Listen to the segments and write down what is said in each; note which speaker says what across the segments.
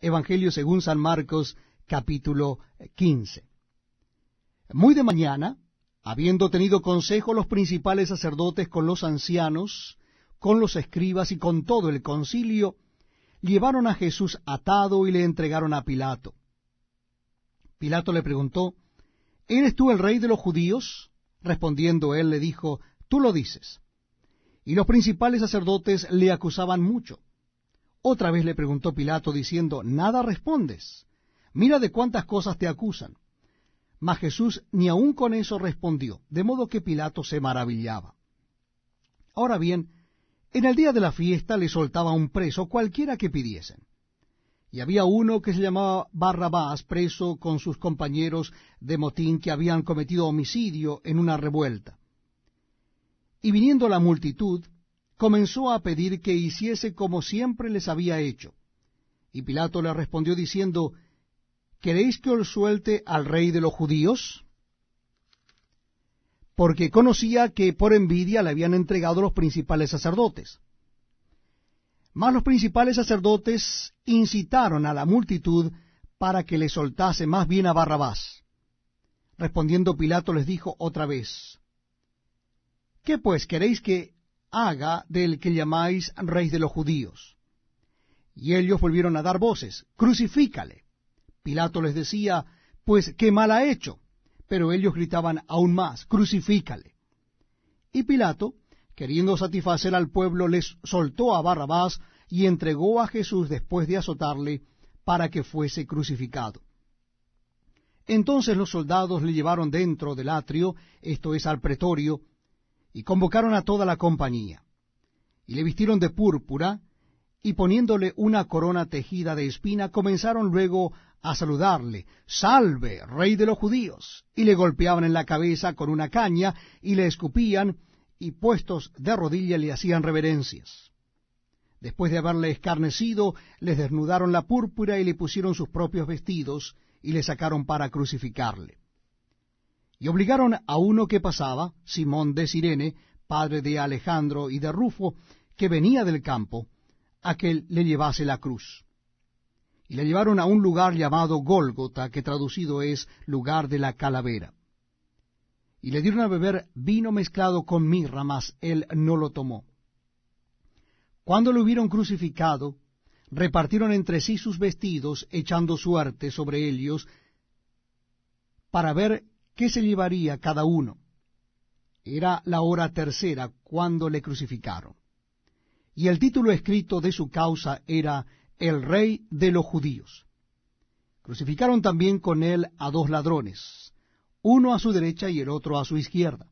Speaker 1: Evangelio según San Marcos, capítulo 15. Muy de mañana, habiendo tenido consejo los principales sacerdotes con los ancianos, con los escribas y con todo el concilio, llevaron a Jesús atado y le entregaron a Pilato. Pilato le preguntó, ¿eres tú el rey de los judíos? Respondiendo él le dijo, tú lo dices. Y los principales sacerdotes le acusaban mucho. Otra vez le preguntó Pilato diciendo, ¿nada respondes? Mira de cuántas cosas te acusan. Mas Jesús ni aun con eso respondió, de modo que Pilato se maravillaba. Ahora bien, en el día de la fiesta le soltaba un preso cualquiera que pidiesen. Y había uno que se llamaba Barrabás, preso con sus compañeros de motín que habían cometido homicidio en una revuelta. Y viniendo la multitud, comenzó a pedir que hiciese como siempre les había hecho. Y Pilato le respondió diciendo, ¿queréis que os suelte al rey de los judíos? Porque conocía que por envidia le habían entregado los principales sacerdotes. Mas los principales sacerdotes incitaron a la multitud para que le soltase más bien a Barrabás. Respondiendo Pilato les dijo otra vez, ¿qué pues queréis que haga del que llamáis rey de los judíos? Y ellos volvieron a dar voces, crucifícale. Pilato les decía, pues qué mal ha hecho. Pero ellos gritaban aún más, crucifícale. Y Pilato, queriendo satisfacer al pueblo, les soltó a Barrabás y entregó a Jesús después de azotarle para que fuese crucificado. Entonces los soldados le llevaron dentro del atrio, esto es al pretorio, y convocaron a toda la compañía. Y le vistieron de púrpura, y poniéndole una corona tejida de espina, comenzaron luego a saludarle, «Salve, rey de los judíos», y le golpeaban en la cabeza con una caña, y le escupían, y puestos de rodilla le hacían reverencias. Después de haberle escarnecido, les desnudaron la púrpura y le pusieron sus propios vestidos, y le sacaron para crucificarle. Y obligaron a uno que pasaba, Simón de Cirene, padre de Alejandro y de Rufo, que venía del campo, a que le llevase la cruz. Y le llevaron a un lugar llamado Gólgota, que traducido es lugar de la calavera. Y le dieron a beber vino mezclado con mirra, mas él no lo tomó. Cuando lo hubieron crucificado, repartieron entre sí sus vestidos, echando suerte sobre ellos, para ver qué se llevaría cada uno. Era la hora tercera cuando le crucificaron. Y el título escrito de su causa era el rey de los judíos. Crucificaron también con él a dos ladrones, uno a su derecha y el otro a su izquierda.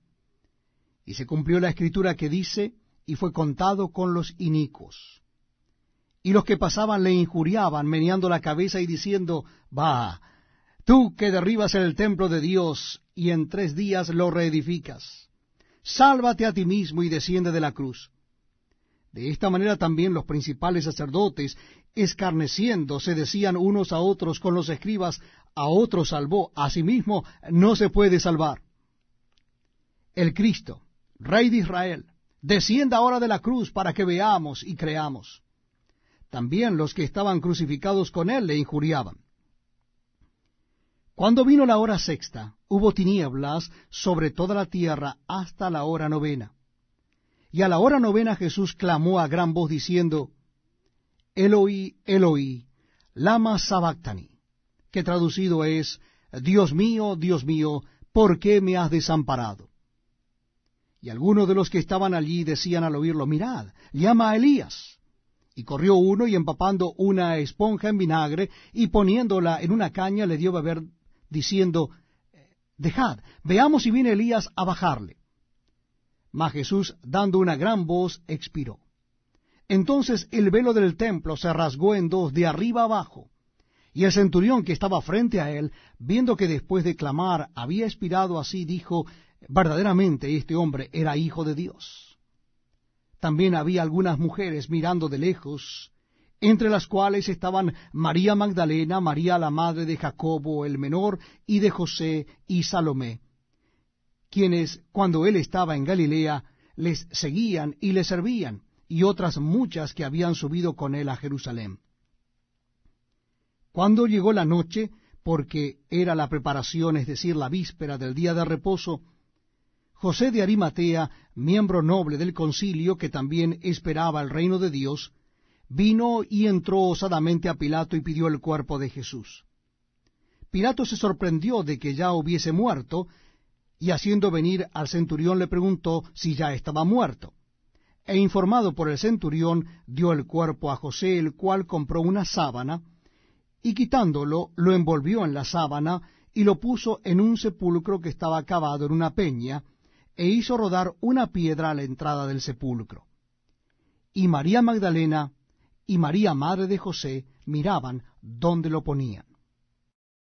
Speaker 1: Y se cumplió la escritura que dice, y fue contado con los inicuos. Y los que pasaban le injuriaban, meneando la cabeza y diciendo, «Va, tú que derribas el templo de Dios, y en 3 días lo reedificas, sálvate a ti mismo y desciende de la cruz». De esta manera también los principales sacerdotes, escarneciendo, se decían unos a otros con los escribas, a otro salvó, a sí mismo no se puede salvar. El Cristo, Rey de Israel, descienda ahora de la cruz para que veamos y creamos. También los que estaban crucificados con él le injuriaban. Cuando vino la hora sexta, hubo tinieblas sobre toda la tierra hasta la hora 9. Y a la hora 9 Jesús clamó a gran voz diciendo, Eloi, Eloi, lama sabactani, que traducido es, Dios mío, ¿por qué me has desamparado? Y algunos de los que estaban allí decían al oírlo, mirad, llama a Elías. Y corrió uno y empapando una esponja en vinagre y poniéndola en una caña le dio a beber, diciendo, dejad, veamos si viene Elías a bajarle. Mas Jesús, dando una gran voz, expiró. Entonces el velo del templo se rasgó en dos, de arriba abajo. Y el centurión que estaba frente a él, viendo que después de clamar había expirado así, dijo, verdaderamente este hombre era hijo de Dios. También había algunas mujeres mirando de lejos, entre las cuales estaban María Magdalena, María la madre de Jacobo el menor, y de José y Salomé, quienes, cuando él estaba en Galilea, les seguían y le servían, y otras muchas que habían subido con él a Jerusalén. Cuando llegó la noche, porque era la preparación, es decir, la víspera del día de reposo, José de Arimatea, miembro noble del concilio, que también esperaba el reino de Dios, vino y entró osadamente a Pilato y pidió el cuerpo de Jesús. Pilato se sorprendió de que ya hubiese muerto, y haciendo venir al centurión le preguntó si ya estaba muerto. E informado por el centurión, dio el cuerpo a José, el cual compró una sábana, y quitándolo, lo envolvió en la sábana, y lo puso en un sepulcro que estaba cavado en una peña, e hizo rodar una piedra a la entrada del sepulcro. Y María Magdalena y María, madre de José, miraban dónde lo ponía.